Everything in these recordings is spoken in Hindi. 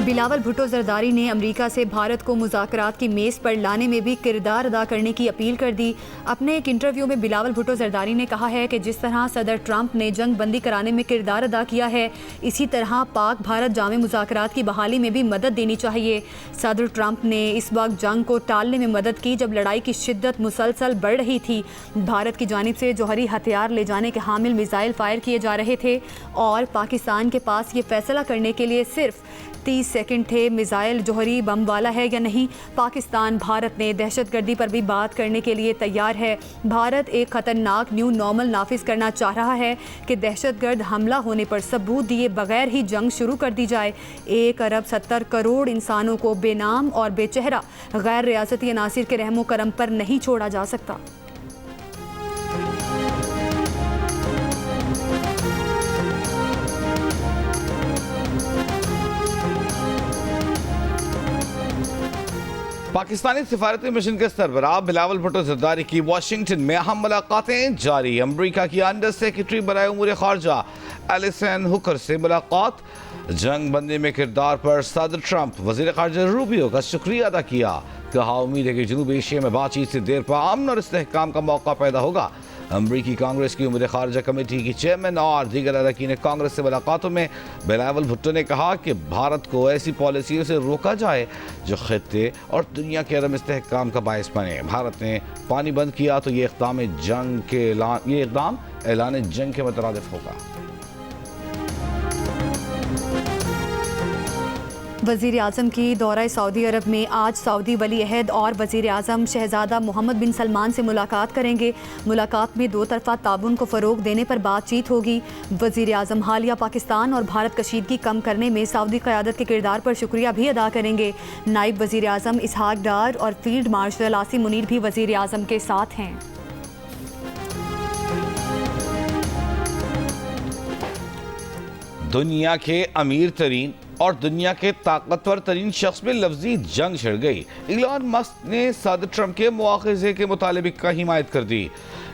बिलावल भुट्टो जरदारी ने अमेरिका से भारत को मुज़ाकरात की मेज़ पर लाने में भी किरदार अदा करने की अपील कर दी। अपने एक इंटरव्यू में बिलावल भुट्टो जरदारी ने कहा है कि जिस तरह सदर ट्रंप ने जंग बंदी कराने में किरदार अदा किया है, इसी तरह पाक भारत जामे मुज़ाकरात की बहाली में भी मदद देनी चाहिए। सदर ट्रंप ने इस वक्त जंग को टालने में मदद की जब लड़ाई की शिद्दत मुसलसल बढ़ रही थी। भारत की जानिब से जौहरी हथियार ले जाने के हामिल मिसाइल फायर किए जा रहे थे और पाकिस्तान के पास ये फैसला करने के लिए सिर्फ 30 सेकंड थे मिसाइल जौहरी बम वाला है या नहीं। पाकिस्तान भारत ने दहशतगर्दी पर भी बात करने के लिए तैयार है। भारत एक ख़तरनाक न्यू नॉर्मल नाफिज करना चाह रहा है कि दहशतगर्द हमला होने पर सबूत दिए बगैर ही जंग शुरू कर दी जाए। 1 अरब 70 करोड़ इंसानों को बेनाम और बेचेहरा गैर रियासती अनासिर के रहमो करम पर नहीं छोड़ा जा सकता। पाकिस्तानी सिफारती मिशन के सरबराह बिलावल भुट्टो जरदारी की वाशिंगटन में अहम मुलाकातें जारी। अमरीका की अंडर सेक्रेटरी बराए उमूर खारजा एलिसन हुकर से मुलाकात। जंग बंदी में किरदार पर सदर ट्रंप वजीर खारजा रूबियो का शुक्रिया अदा किया। कहा उम्मीद है कि जनूबी एशिया में बातचीत से देर पर अमन और इस्तेहकाम का मौका पैदा होगा। अमरीकी कांग्रेस की उमूर खारजा कमेटी की चेयरमैन और दीगर अरकान कांग्रेस से मुलाकातों में बिलावल भुट्टो ने कहा कि भारत को ऐसी पॉलिसियों से रोका जाए जो खित्ते और दुनिया के अदम इस्तेहकाम का बायस बने। भारत ने पानी बंद किया तो ये इक़दाम ऐलान जंग के मुतरादिफ होगा। वज़ीर आज़म की दौरा सऊदी अरब में आज सऊदी वली अहद और वज़ीर आज़म शहज़ादा मोहम्मद बिन सलमान से मुलाकात करेंगे। मुलाकात में 2 तरफ़ा ताबून को फ़रोग़ देने पर बातचीत होगी। वज़ीर आज़म हालिया पाकिस्तान और भारत कशीदगी कम करने में सऊदी क़यादत के किरदार पर शुक्रिया भी अदा करेंगे। नायब वज़ीर आज़म इसहाक डार और फील्ड मार्शल आसिम मुनीर भी वज़ीर आज़म के साथ हैं। दुनिया के अमीर तरीन और दुनिया के ताकतवर तरीन शख्स में लफ्जी जंग छिड़ गई। इलॉन मस्क ने सदर ट्रंप के मुआखज़े के मुतालबे का हिमायत कर दी।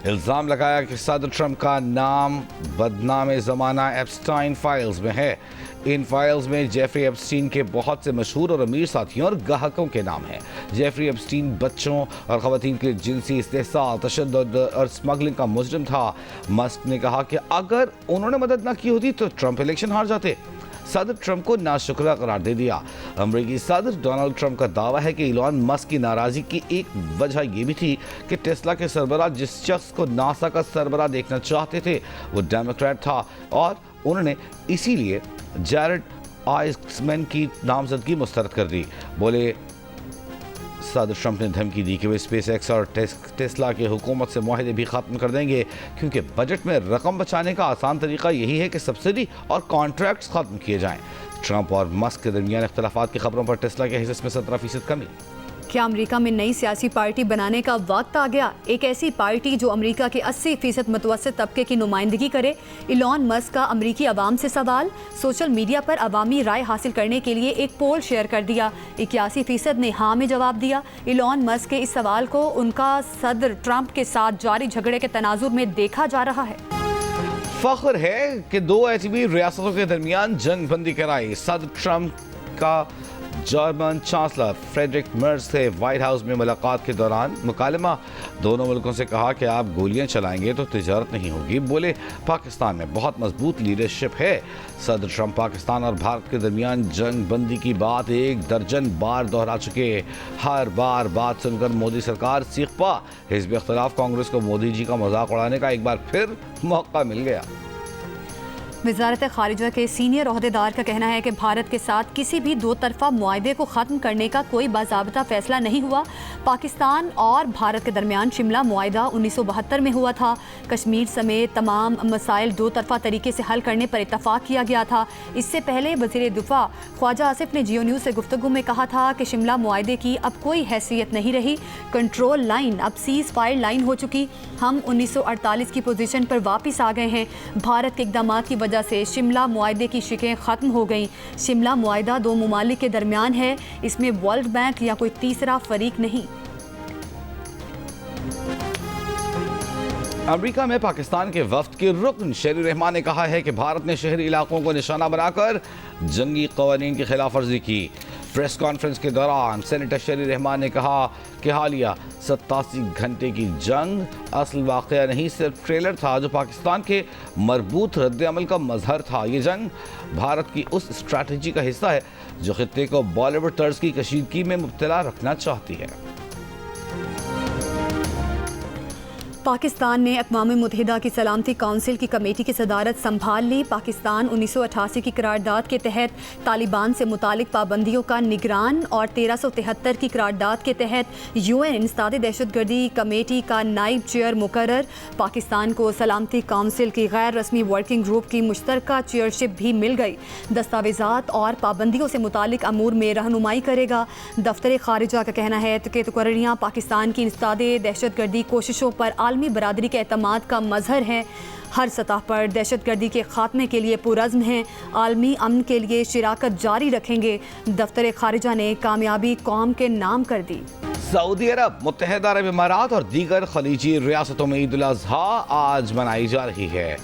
इल्ज़ाम लगाया कि सदर ट्रंप का नाम बदनाम ज़माना एप्स्टाइन फाइल्स में है। इन फाइल्स में जेफरी एप्स्टीन के बहुत से मशहूर और अमीर साथियों और ग्राहकों के नाम हैं। जेफरी एप्स्टीन बच्चों और ख़वातीन के जिनसी इस्तेहसाल, तशद्दुद और स्मगलिंग का मुजरिम था। मस्क ने कहा कि अगर उन्होंने मदद न की होती तो ट्रंप इलेक्शन हार जाते। सदर ट्रंप को नाशुक्रा करार दे दिया। अमरीकी सदर डोनाल्ड ट्रंप का दावा है कि इलॉन मस्क की नाराज़गी की एक वजह यह भी थी कि टेस्ला के सरबराह जिस शख्स को नासा का सरबराह देखना चाहते थे वो डेमोक्रेट था और उन्होंने इसीलिए जैरेड आइसमैन की नामजदगी मुस्तरद कर दी। बोले सदर ट्रंप ने धमकी दी कि वे स्पेस एक्स और टेस्ला के हुकूमत से मुआहदे भी ख़त्म कर देंगे क्योंकि बजट में रकम बचाने का आसान तरीका यही है कि सब्सिडी और कॉन्ट्रैक्ट्स ख़त्म किए जाएं। ट्रंप और मस्क के दरमियान इख्तलाफात की खबरों पर टेस्ला के हिस्से में 17% कमी। क्या अमेरिका में नई सियासी पार्टी बनाने का वक्त आ गया? एक ऐसी पार्टी जो अमेरिका के 80% मुतवस्सित तबके की नुमाइंदगी करे। इलॉन मस्क का अमेरिकी अवाम से सवाल। सोशल मीडिया पर अवामी राय हासिल करने के लिए एक पोल शेयर कर दिया। 81% ने हाँ में जवाब दिया। इलॉन मस्क के इस सवाल को उनका सदर ट्रंप के साथ जारी झगड़े के तनाजुर में देखा जा रहा है। फख्र है कि 2 एटमी रियासतों के दरमियान जंग बंदी कराई। सदर ट्रंप का जर्मन चांसलर फ्रेडरिक मर्ज से व्हाइट हाउस में मुलाकात के दौरान मुकालमा। दोनों मुल्कों से कहा कि आप गोलियां चलाएंगे तो तिजारत नहीं होगी। बोले पाकिस्तान में बहुत मजबूत लीडरशिप है। सदर ट्रंप पाकिस्तान और भारत के दरमियान जंग बंदी की बात 1 दर्जन बार दोहरा चुके। हर बार बात सुनकर मोदी सरकार सीख पा। हिज़्ब इख्तिलाफ कांग्रेस को मोदी जी का मजाक उड़ाने का एक बार फिर मौका मिल गया। वज़ारत ख़ारिजा के सीनियर ओहदेदार का कहना है कि भारत के साथ किसी भी 2 तरफ़ा मुआहदे को ख़त्म करने का कोई बाज़ाब्ता फ़ैसला नहीं हुआ। पाकिस्तान और भारत के दरमियान शिमला मुआहदा 1972 में हुआ था। कश्मीर समेत तमाम मसाइल 2 तरफ़ा तरीके से हल करने पर इत्तफ़ाक़ किया गया था। इससे पहले वज़ीर दिफ़ा ख्वाजा आसिफ ने जियो न्यूज़ से गुफ्तगू में कहा था कि शिमला मुआहदे की अब कोई हैसियत नहीं रही। कंट्रोल लाइन अब सीज़ फायर लाइन हो चुकी। हम 1948 की पोजीशन पर वापस आ गए हैं। भारत के इक़दाम की वजह से शिमला मुआहदे की शिकें ख़त्म हो गई। शिमला मुआहदा 2 मुमालिक के दरमियान है। इसमें वर्ल्ड बैंक या कोई तीसरा फरीक नहीं। अमेरिका में पाकिस्तान के वफ्द के रुकन शेरी रहमान ने कहा है कि भारत ने शहरी इलाकों को निशाना बनाकर जंगी कवानीन की खिलाफ वर्जी की। प्रेस कॉन्फ्रेंस के दौरान सेनेटर शेरी रहमान ने कहा कि हालिया 87 घंटे की जंग असल वाक़या नहीं, सिर्फ ट्रेलर था जो पाकिस्तान के मरबूत रद्द-ए-अमल का मजहर था। ये जंग भारत की उस स्ट्रैटेजी का हिस्सा है जो खित्ते को बॉलीवुड तर्ज की कशीदगी में मुब्तला रखना चाहती है। पाकिस्तान ने अक़वाम मुत्तहिदा की सलामती काउंसिल की कमेटी की सदारत संभाल ली। पाकिस्तान 1988 की करारदाद के तहत तालिबान से मुतालिक पाबंदियों का निगरान और 1373 की करारदाद के तहत UN इंसदाद दहशतगर्दी कमेटी का नायब चेयर मुकर्रर। पाकिस्तान को सलामती काउंसिल की गैर रस्मी वर्किंग ग्रुप की मुश्तरका चेयरशिप भी मिल गई। दस्तावेज़ात और पाबंदियों से मुतालिक अमूर में रहनुमाई करेगा। दफ्तर खारिजा का कहना है कि तकर्रियाँ पाकिस्तान की इंसदाद दहशतगर्दी कोशिशों पर आलमी बरादरी के एतमाद का मजहर है। हर सतह पर दहशतगर्दी के खात्मे के लिए पुरज़्म हैं, आलमी अमन के लिए शिराकत जारी रखेंगे। दफ्तर खारिजा ने कामयाबी कौम के नाम कर दी। सऊदी अरब, मुत्तहिदा अरब इमारात और दीगर खलीजी रियासतों में ईद उल अज़हा आज मनाई जा रही है।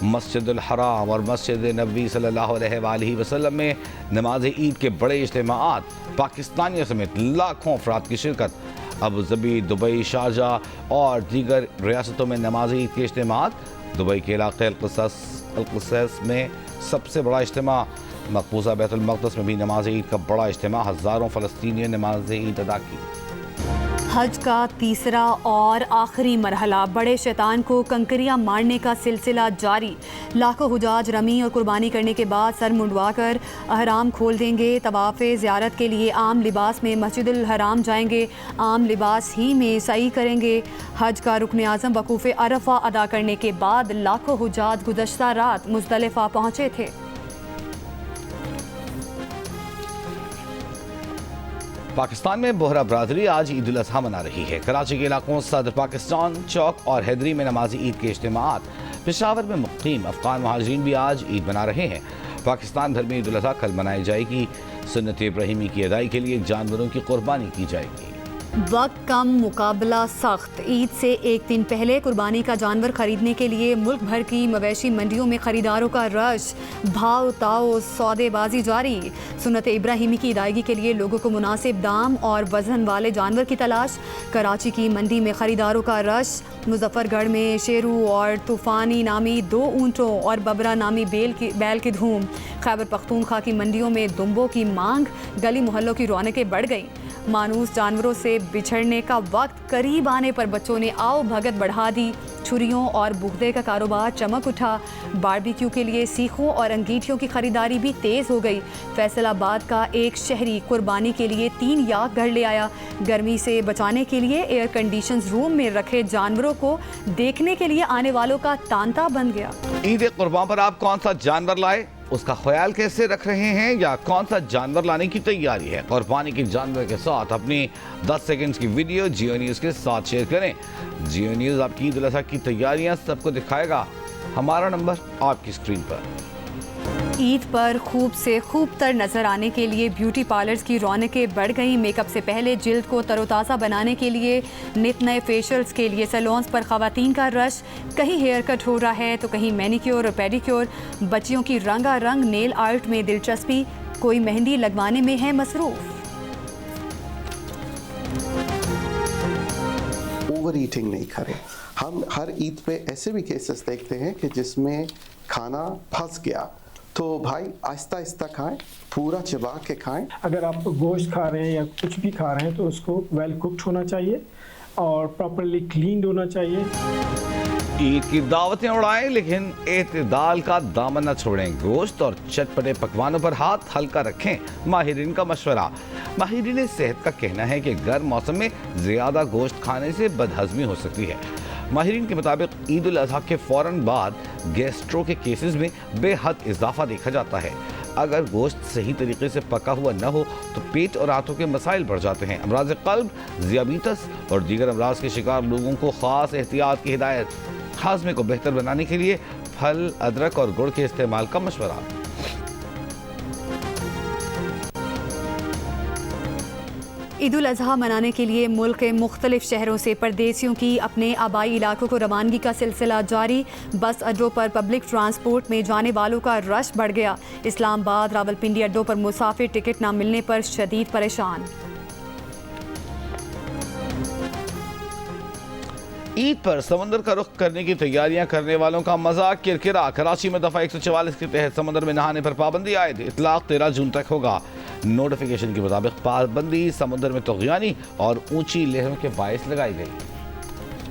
मस्जिदुल हराम और मस्जिद नबवी सल्लल्लाहु अलैहि वसल्लम में नमाज ईद के बड़े इज्तिमाआत, पाकिस्तानियों समेत लाखों अफराद की शिरकत। अबू ज़बी, दुबई, शारजाह और दीगर रियासतों में नमाज ईद के इज्तिमाआत। दुबई के इलाके अल-क़ुसस में सबसे बड़ा इज्तिमा, मकबूजा बैतुल मक़दस में भी नमाज ईद का बड़ा इज्तिमा। हज़ारों फ़लस्तीनियों ने नमाज ईद अदा की। हज का तीसरा और आखिरी मरहला, बड़े शैतान को कंकरियाँ मारने का सिलसिला जारी। लाखों हुजाज रमी और कुर्बानी करने के बाद सर मुंडवा कर अहराम खोल देंगे। तवाफ़ ज़ियारत के लिए आम लिबास में मस्जिदुल हराम जाएंगे, आम लिबास ही में सई करेंगे। हज का रुकन आज़म वकूफ़ अरफा अदा करने के बाद लाखों हुजाज गुज़श्ता रात मुज़दलिफ़ा पहुँचे थे। पाकिस्तान में बोहरा बरादरी आज ईद उल अज़हा मना रही है। कराची के इलाकों सदर पाकिस्तान चौक और हैदरी में नमाजी ईद के इज्तिमाआत। पेशावर में मुक़ीम अफ़गान महाजरीन भी आज ईद मना रहे हैं। पाकिस्तान भर में ईद उल अज़हा कल मनाई जाएगी। सुन्नत इब्राहिमी की अदाई के लिए जानवरों की कुर्बानी की जाएगी। वक्त कम, मुकाबला सख्त। ईद से एक दिन पहले कुर्बानी का जानवर खरीदने के लिए मुल्क भर की मवेशी मंडियों में खरीदारों का रश, भाव ताव सौदेबाजी जारी। सुन्नत इब्राहिमी की अदायगी के लिए लोगों को मुनासिब दाम और वजन वाले जानवर की तलाश। कराची की मंडी में खरीदारों का रश। मुजफ्फरगढ़ में शेरू और तूफ़ानी नामी 2 ऊँटों और बबरा नामी बैल की धूम। खैबर पख्तूनख्वा की मंडियों में दुम्बों की मांग, गली मोहल्लों की रौनकें बढ़ गईं। मानूस जानवरों से बिछड़ने का वक्त करीब आने पर बच्चों ने आओ भगत बढ़ा दी। छुरियों और बुगदे का कारोबार चमक उठा। बारबेक्यू के लिए सीखों और अंगीठियों की खरीदारी भी तेज़ हो गई। फैसलाबाद का एक शहरी कुर्बानी के लिए 3 याक घर ले आया। गर्मी से बचाने के लिए एयर कंडीशन रूम में रखे जानवरों को देखने के लिए आने वालों का तांता बन गया। ईद कुर्बान पर आप कौन सा जानवर लाए, उसका ख्याल कैसे रख रहे हैं, या कौन सा जानवर लाने की तैयारी है? कुर्बानी के जानवर के साथ अपनी 10 सेकंड्स की वीडियो जियो न्यूज़ के साथ शेयर करें। जियो न्यूज़ आपकी ईद उल अज़हा की तैयारियां सबको दिखाएगा। हमारा नंबर आपकी स्क्रीन पर। ईद पर खूब से खूब तर नजर आने के लिए ब्यूटी पार्लर्स की रौनकें बढ़ गई। मेकअप से पहले जिल्द को तरोताज़ा बनाने के लिए नित नए फेशियल्स के लिए सैलून्स पर ख़वातीन का रश। कहीं हेयर कट हो रहा है तो कहीं मैनिक्योर और पेडिक्योर। बच्चियों की रंगारंग नेल आर्ट में दिलचस्पी, कोई मेहंदी लगवाने में है मसरूफ़। ओवर ईटिंग नहीं करें। हम हर ईद पे ऐसे भी केसेस देखते हैं कि जिसमें खाना फंस गया, तो भाई आहिस्ता आहिस्ता खाएं, पूरा चबा के खाएं। अगर आप गोश्त खा रहे हैं या कुछ भी खा रहे हैं तो उसको वेल कुक्ड होना चाहिए और प्रॉपरली क्लीन्ड होना चाहिए। ईद की दावतें उड़ाएं लेकिन एतदाल का दामन न छोड़ें। गोश्त और चटपटे पकवानों पर हाथ हल्का रखें। माहिरीन का मशवरा। माहिरीन सेहत का कहना है कि गर्म मौसम में ज़्यादा गोश्त खाने से बदहज़मी हो सकती है। माहिरीन के मुताबिक ईद उल अज़हा के फ़ौरन बाद गैस्ट्रो के केसेस में बेहद इजाफा देखा जाता है। अगर गोश्त सही तरीके से पका हुआ न हो तो पेट और आंतों के मसाइल बढ़ जाते हैं। अमराज क़ल्ब, ज़ियाबीतस और दीगर अमराज के शिकार लोगों को ख़ास एहतियात की हिदायत। हाज़मे को बेहतर बनाने के लिए फल, अदरक और गुड़ के इस्तेमाल का मशवरा। ईद उल अजहा मनाने के लिए मुल्क के मुख्तलिफ शहरों से परदेसियों की अपने आबाई इलाकों को रवानगी का सिलसिला जारी। बस अड्डों पर पब्लिक ट्रांसपोर्ट में जाने वालों का रश बढ़ गया। इस्लामाबाद रावलपिंडी अड्डों पर मुसाफिर टिकट न मिलने पर शदीद परेशान। ईद पर समंदर का रुख करने की तैयारियां करने वालों का मजाक किरकिरा। कराची में दफा 144 के तहत समंदर में नहाने पर पाबंदी आयद। इतलाक 13 जून तक होगा। नोटिफिकेशन के मुताबिक पाबंदी समंदर में तुग़यानी और ऊंची लहरों के बायस लगाई गई।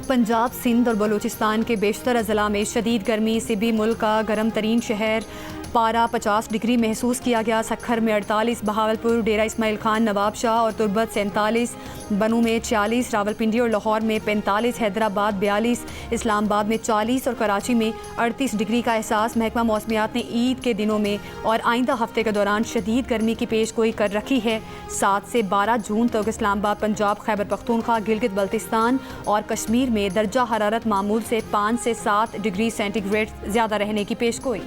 पंजाब, सिंध और बलूचिस्तान के बेशतर अजला में शदीद गर्मी से भी मुल्क का गर्म तरीन शहर पारा 50 डिग्री महसूस किया गया। सखर में 48, बहावलपुर, डेरा इस्माइल खान, नवाब शाह और तुर्बत 47, बनू में 46, रावलपिंडी और लाहौर में 45, हैदराबाद 42, इस्लामाबाद में 40 और कराची में 38 डिग्री का एहसास। महकमा मौसमियात ने ईद के दिनों में और आइंदा हफ्ते के दौरान शदीद गर्मी की पेशगोई कर रखी है। 7 से 12 जून तक इस्लामाबाद, पंजाब, खैबर पख्तूनख्वा, गिलगित बल्तिस्तान और कश्मीर में दर्जा हरारत मामूल से 5 से 7 डिग्री सेंटीग्रेड ज़्यादा रहने की पेशगोई।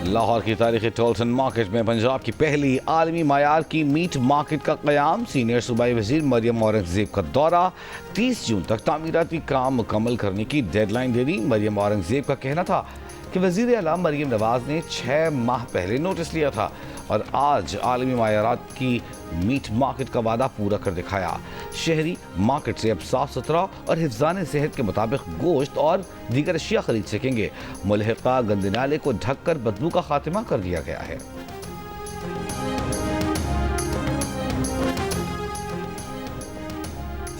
लाहौर की तारीखी टोल्टन मार्केट में पंजाब की पहली आलमी मायार की मीट मार्केट का क़याम। सीनियर सूबाई वज़ीर मरियम औरंगज़ेब का दौरा। 30 जून तक तामीराती काम मुकम्मल करने की डेडलाइन दे दी। मरियम औरंगज़ेब का कहना था कि वज़ीर आला मरियम नवाज़ ने 6 माह पहले नोटिस लिया था और आज आलमी मायारात की मीट मार्केट का वादा पूरा कर दिखाया। शहरी मार्केट से अब साफ सुथरा और हिफ्ज़ान सेहत के मुताबिक गोश्त और दीगर अशिया खरीद सकेंगे। मुल्हिका गंदे नाले को ढककर बदबू का खात्मा कर दिया गया है।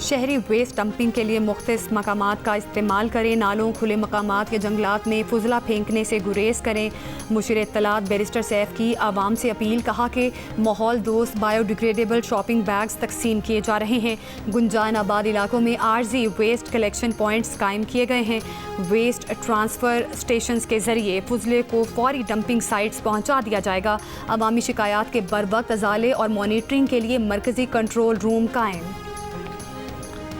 शहरी वेस्ट डंपिंग के लिए मुख्तलिफ मकामात का इस्तेमाल करें। नालों, खुले मकामात या जंगलात में फुजला फेंकने से गुरेज करें। मुशीर इत्तलात बैरिस्टर सैफ की आवाम से अपील। कहा कि माहौल दोस्त बायोडिग्रेडेबल शॉपिंग बैग्स तकसीम किए जा रहे हैं। गुंजान आबाद इलाकों में आर्जी वेस्ट कलेक्शन पॉइंट्स कायम किए गए हैं। वेस्ट ट्रांसफ़र स्टेशन के ज़रिए फुजले को फौरी डंपिंग साइट्स पहुँचा दिया जाएगा। अवामी शिकायत के बर वक्त अजाले और मॉनिटरिंग के लिए मरकज़ी कंट्रोल रूम कायम।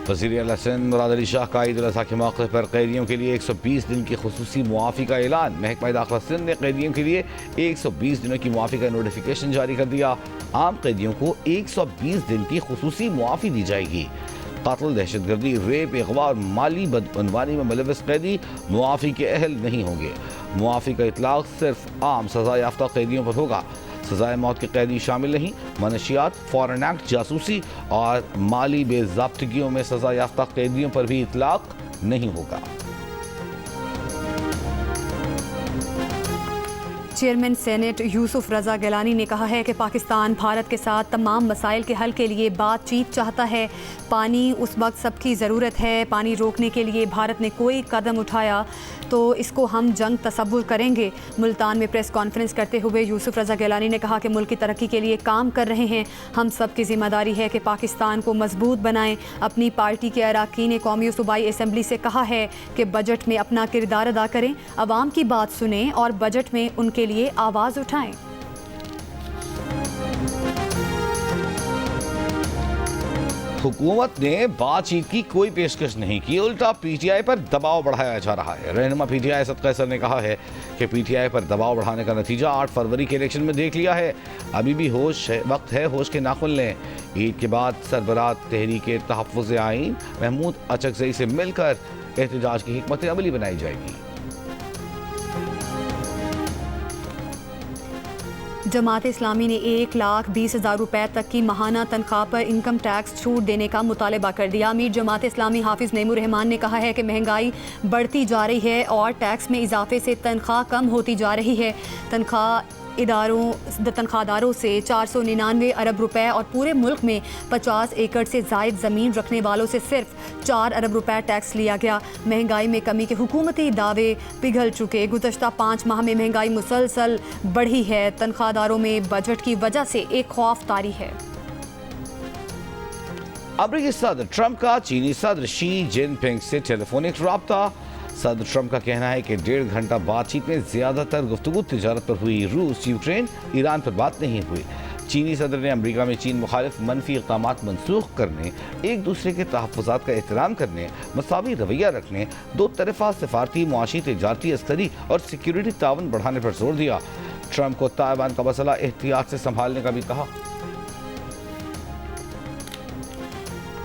वज़ीर आला सिंध मुराद अली शाह का ईद उल अज़हा के मौके पर कैदियों के लिए 120 दिन की खुसूसी मुआफ़ी का ऐलान। महकमा दाखिला सिंध ने कैदियों के लिए 120 दिनों की मुआफ़ी का नोटिफिकेशन जारी कर दिया। आम कैदियों को 120 दिन की खुसूसी मुआफ़ी दी जाएगी। कत्ल, दहशतगर्दी, रेप, अगवा और माली बदअनवानी में मुलव्वस कैदी मुआफ़ी के अहल नहीं होंगे। मुआफ़ी का इतलाक़ सिर्फ आम सज़ा याफ्ता कैदियों पर होगा। सज़ाए मौत के कैदी शामिल नहीं। मनशियात, फॉरेन एक्ट, जासूसी और माली बेज़ाब्तगियों में सज़ा याफ्ता कैदियों पर भी इतलाक़ नहीं होगा। चेयरमैन सेनेट यूसुफ रज़ा गिलानी ने कहा है कि पाकिस्तान भारत के साथ तमाम मसाइल के हल के लिए बातचीत चाहता है। पानी उस वक्त सबकी ज़रूरत है। पानी रोकने के लिए भारत ने कोई कदम उठाया तो इसको हम जंग तसव्वुर करेंगे। मुल्तान में प्रेस कॉन्फ्रेंस करते हुए यूसुफ रज़ा गिलानी ने कहा कि मुल्क की तरक्की के लिए काम कर रहे हैं। हम सब की ज़िम्मेदारी है कि पाकिस्तान को मजबूत बनाएं। अपनी पार्टी के अरकान कौमी और सूबाई असम्बली से कहा है कि बजट में अपना किरदार अदा करें, अवाम की बात सुनें और बजट में उनके लिए आवाज़ उठाएं। हुकूमत ने बातचीत की कोई पेशकश नहीं की, उल्टा पीटीआई पर दबाव बढ़ाया जा रहा है। रहनुमा पीटीआई असद कैसर ने कहा है कि पीटीआई पर दबाव बढ़ाने का नतीजा 8 फरवरी के इलेक्शन में देख लिया है। अभी भी वक्त है होश के नाखुन लें। ईद के बाद सरबराह तहरीक तहफ़्फ़ुज़ आइन महमूद अचकज़ई से मिलकर एहतजाज की हिकमत अमली बनाई जाएगी। जमात इस्लामी ने 1,20,000 रुपए तक की माहाना तनख्वाह पर इनकम टैक्स छूट देने का मुतालबा कर दिया। अमीर जमात इस्लामी हाफिज़ नईमुर रहमान ने कहा है कि महंगाई बढ़ती जा रही है और टैक्स में इजाफे से तनख्वाह कम होती जा रही है। तनख्वाहदारों से 499 अरब रुपए और पूरे मुल्क में 50 एकड़ से ज़ायद ज़मीन रखने वालों से सिर्फ 4 अरब रुपए टैक्स लिया गया। महंगाई में कमी के हुकूमती दावे पिघल चुके। गुज़श्ता 5 माह में महंगाई मुसलसल बढ़ी है। तनख्वाहदारों में बजट की वजह से एक खौफ तारी है। अमरीकी सदर ट्रंप का चीनी सदर शी जिनपिंग से टेलीफोनिक रब्ता। सदर ट्रंप का कहना है कि 1.5 घंटा बातचीत में ज़्यादातर गुफ्तगू तिजारत पर हुई। रूस, यूक्रेन, ईरान पर बात नहीं हुई। चीनी सदर ने अमेरिका में चीन मुखालिफ मनफी इक़दामात मनसूख करने, एक दूसरे के तहफ़्फ़ुज़ात का एहतराम करने, मसावी रवैया रखने, दो तरफ़ा सफारती, मुआशी, तिजारती, अस्करी और सिक्योरिटी तावन बढ़ाने पर जोर दिया। ट्रंप को ताइवान का मसला एहतियात से संभालने का भी कहा।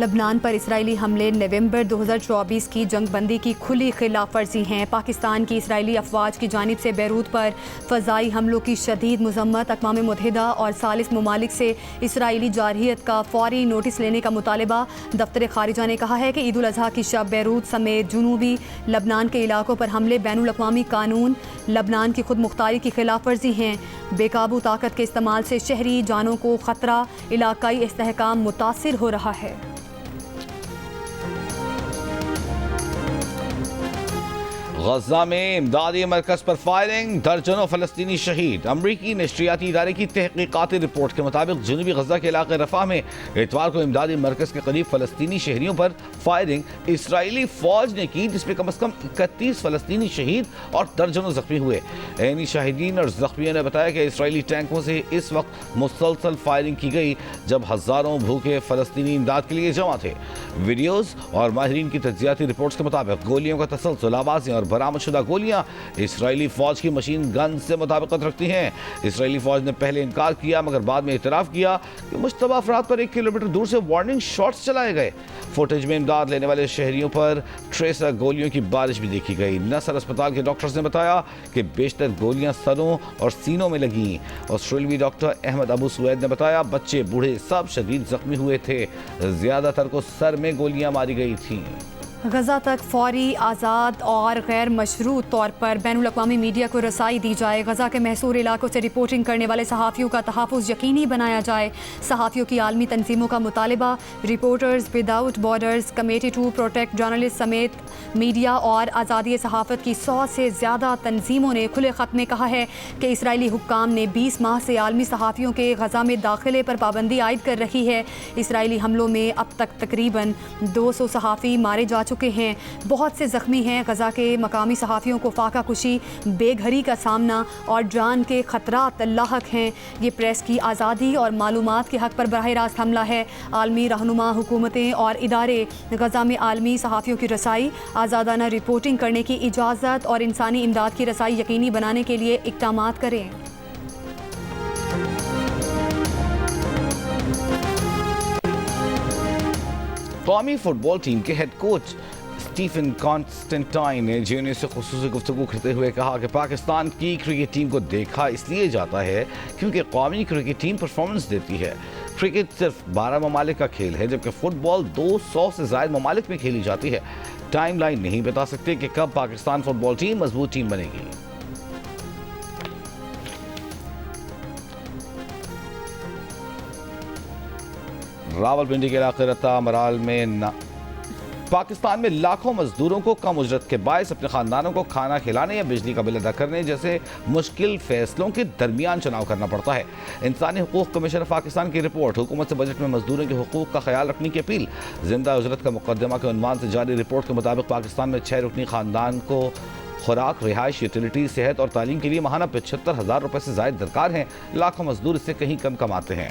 लबनान पर इसराइली हमले नवंबर 2024 की जंगबंदी की खुली खिलाफ वर्जी हैं। पाकिस्तान की इसराइली अफवाज की जानिब से बैरूत पर फ़ज़ाई हमलों की शदीद मज़म्मत। अक़वाम मुत्तहिदा और सालिस ममालिक से इसराइली जारहियत का फ़ौरी नोटिस लेने का मुतालबा। दफ्तर ख़ारिजा ने कहा है कि ईद उल अज़हा की शब बैरूत समेत जुनूबी लबनान के इलाकों पर हमले बैनुल अक़वामी कानून लबनान की खुद मुख्तारी की खिलाफ वर्जी हैं। बेकाबू ताकत के इस्तेमाल से शहरी जानों को ख़तरा, इलाकाई इस्तेहकाम मुतासिर हो रहा है। गजा में इमदादी मरकज पर फायरिंग, दर्जनों फलस्तीनी शहीद। अमरीकी नशरियाती इदारे की तहकीकाती रिपोर्ट के मुताबिक जनूबी गजा के इलाके रफा में इतवार को इमदादी मरकज के करीब फलस्तीनी शहरियों पर फायरिंग इसराइली फौज ने की, जिसमें कम अज कम 31 फलस्तीनी शहीद और दर्जनों जख्मी हुए। ऐनी शाहिदीन और जख्मियों ने बताया कि इसराइली टैंकों से इस वक्त मुसलसल फायरिंग की गई जब हजारों भूखे फलस्तीनी इमदाद के लिए जमा थे। वीडियोज और माहिरीन की तज्जियाती रिपोर्ट्स के मुताबिक गोलियों का तसलसल, आवाज़ें और बरामदशुदा गोलियां इसराइली फौज की मशीन गन से मुताबिकत रखती हैं। इसराइली फौज ने पहले इनकार किया मगर बाद में इतराफ़ किया कि मुश्तबा अफराद पर 1 किलोमीटर दूर से वार्निंग शॉट्स चलाए गए। फुटेज में इमदाद लेने वाले शहरियों पर ट्रेसर गोलियों की बारिश भी देखी गई। नसर अस्पताल के डॉक्टर्स ने बताया कि बेशतर गोलियां सरों और सीनों में लगी। ऑस्ट्रेलियाई डॉक्टर अहमद अबू सुवैद ने बताया बच्चे बूढ़े सब शदीद जख्मी हुए थे, ज्यादातर को सर में गोलियां मारी गई थीं। गजा तक फौरी, आज़ाद और गैर मशरूत तौर पर बैनुल अक़वामी मीडिया को रसाई दी जाए। गजा के महसूर इलाकों से रिपोर्टिंग करने वाले सहाफ़ियों का तहफ़्फ़ुज़ यकीनी बनाया जाए। सहाफ़ियों की आलमी तंजीमों का मुतालबा। Reporters without borders, committee to protect journalist समेत मीडिया और आज़ादी सहाफ़त की 100 से ज़्यादा तंजीमों ने खुले ख़त में कहा है कि इसराइली हुक्काम ने 20 माह से आलमी सहाफ़ियों के गजा में दाखिले पर पाबंदी आयद कर रखी है। इसराइली हमलों में अब तक तकरीबन 200 सहाफ़ी मारे जा चुके हैं, बहुत से ज़ख्मी हैं। गजा के मकामी सहाफ़ियों को फाका कुशी, बेघरी का सामना और जान के ख़तरात लाहक हैं। ये प्रेस की आज़ादी और मालूमात के हक़ पर बराह रास्त हमला है। आलमी रहनुमा हुकूमतें और इदारे गजा में आलमी सहाफ़ियों की रसाई, आज़ादाना रिपोर्टिंग करने की इजाज़त और इंसानी इमदाद की रसाई यकीनी बनाने के लिए इक़दामात करें। कौमी फुटबॉल टीम के हेड कोच स्टीफन कॉन्स्टेंटाइन ने जीएनए से खुसूसी गुफ्तगू करते हुए कहा कि पाकिस्तान की क्रिकेट टीम को देखा इसलिए जाता है क्योंकि कौमी क्रिकेट टीम परफॉर्मेंस देती है। क्रिकेट सिर्फ 12 ममालिक का खेल है जबकि फुटबॉल 200 से ज़ायद ममालिक में खेली जाती है। टाइम लाइन नहीं बता सकते कि कब पाकिस्तान फुटबॉल टीम मजबूत टीम बनेगी। रावलपिंडी के इलाके रत्ता मराल में पाकिस्तान में लाखों मजदूरों को कम उजरत के बायस अपने खानदानों को खाना खिलाने या बिजली का बिल अदा करने जैसे मुश्किल फैसलों के दरमियान चुनाव करना पड़ता है। इंसानी हुकूक कमीशन पाकिस्तान की रिपोर्ट, हुकूमत से बजट में मजदूरों के हुकूक का ख्याल रखने की अपील। जिंदा उजरत का मुकदमा के उन्वान से जारी रिपोर्ट के मुताबिक पाकिस्तान में 6 रुकनी खानदान को खुराक, रिहाइश, यूटिलिटी, सेहत और तालीम के लिए माहाना 75,000 रुपये से ज़ायद दरकार हैं। लाखों मजदूर इससे कहीं कम कमाते हैं।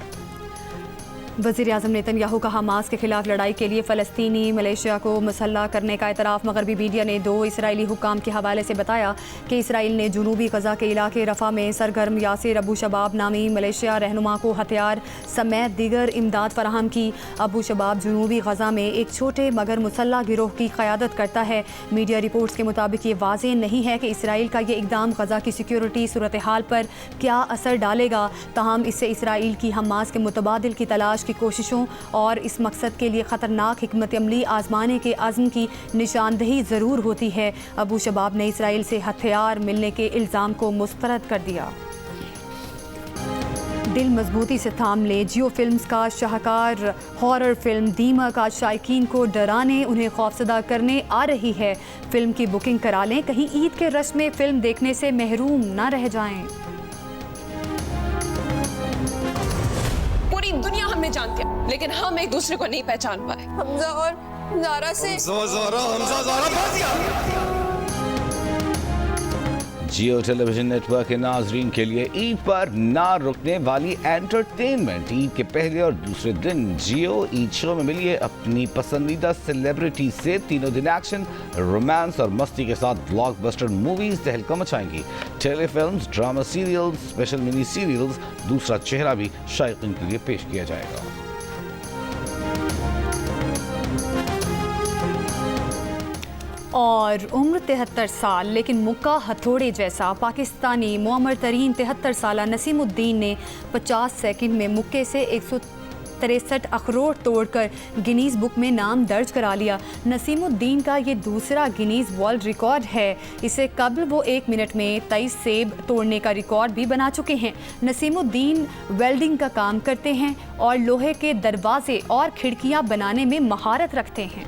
वज़ीर-ए-आज़म नेतन्याहू का हमास के खिलाफ लड़ाई के लिए फ़लस्तीनी मलेशिया को मुसल्लह करने का एतराफ़। मगरबी मीडिया ने 2 इसराइली हुक्काम के हवाले से बताया कि इसराइल ने जनूबी गजा के इलाके रफ़ा में सरगर्म यासिर अबू शबाब नामी मलेशिया रहनुमा को हथियार समेत दीगर इमदाद फराहम की। अबू शबाब जनूबी गजा में एक छोटे मगर मुसल्लह गिरोह की क़यादत करता है। मीडिया रिपोर्ट्स के मुताबिक ये वाज़ेह नहीं है कि इसराइल का ये इक़दाम गजा की सिक्योरिटी सूरत हाल पर क्या असर डालेगा। ताहम इससे इसराइल की हमास के मुतबादिल की तलाश की कोशिशों और इस मकसद के लिए ख़तरनाक हिकमत अमली आजमाने के अज़्म की निशानदही ज़रूर होती है। अबू शबाब ने इसराइल से हथियार मिलने के इल्ज़ाम को मुस्तरद कर दिया। दिल मजबूती से थाम ले जियो फिल्म्स का शाहकार हॉरर फिल्म दीमक आज शायकीन को डराने, उन्हें खौफजदा करने आ रही है। फिल्म की बुकिंग करा लें, कहीं ईद के रश में फिल्म देखने से महरूम ना रह जाएं। पूरी दुनिया हमें जानती है लेकिन हम एक दूसरे को नहीं पहचान पाए। हमजा और ज़ारा से जियो टेलीविजन नेटवर्क के नाजरीन के लिए ईद पर ना रुकने वाली एंटरटेनमेंट। ईद के पहले और दूसरे दिन जियो ईद शो में मिलिए अपनी पसंदीदा सेलिब्रिटी से। तीनों दिन एक्शन, रोमांस और मस्ती के साथ ब्लॉकबस्टर मूवीज तहलका मचाएंगी। Telefilms, drama serials, special mini serials, दूसरा चेहरा भी शायकीन के लिए पेश किया जाएगा। और उम्र 73 साल लेकिन मुक्का हथौड़े जैसा पाकिस्तानी मुअम्मर तरीन 73 साला नसीमुद्दीन ने 50 सेकंड में मुक्के से 163 अखरोट तोड़कर गिनीज बुक में नाम दर्ज करा लिया। नसीमुद्दीन का ये दूसरा गिनीज वर्ल्ड रिकॉर्ड है। इससे कबल वो 1 मिनट में 23 सेब तोड़ने का रिकॉर्ड भी बना चुके हैं। नसीमुद्दीन वेल्डिंग का काम करते हैं और लोहे के दरवाजे और खिड़कियां बनाने में महारत रखते हैं।